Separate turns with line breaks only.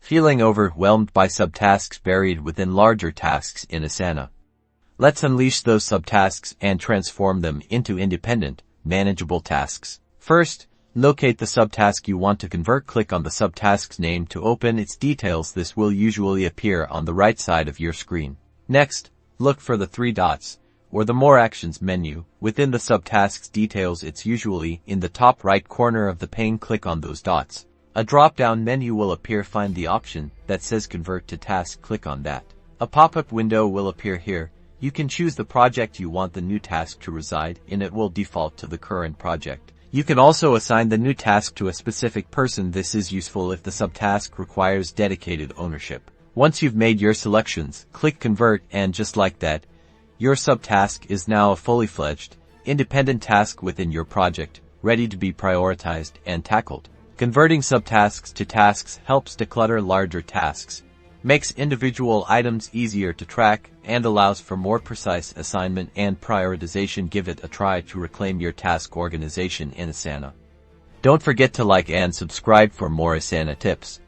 Feeling overwhelmed by subtasks buried within larger tasks in Asana? Let's unleash those subtasks and transform them into independent, manageable tasks. First, locate the subtask you want to convert. Click on the subtask's name to open its details. This will usually appear on the right side of your screen. Next, look for the three dots, or the More Actions menu. Within the subtask's details, it's usually in the top right corner of the pane. Click on those dots. A drop-down menu will appear. Find the option that says Convert to Task. Click on that. A pop-up window will appear here. You can choose the project you want the new task to reside in. It will default to the current project. You can also assign the new task to a specific person. This is useful if the subtask requires dedicated ownership. Once you've made your selections, click Convert, and just like that, your subtask is now a fully fledged, independent task within your project, ready to be prioritized and tackled. Converting subtasks to tasks helps declutter larger tasks, makes individual items easier to track, and allows for more precise assignment and prioritization. Give it a try to reclaim your task organization in Asana. Don't forget to like and subscribe for more Asana tips.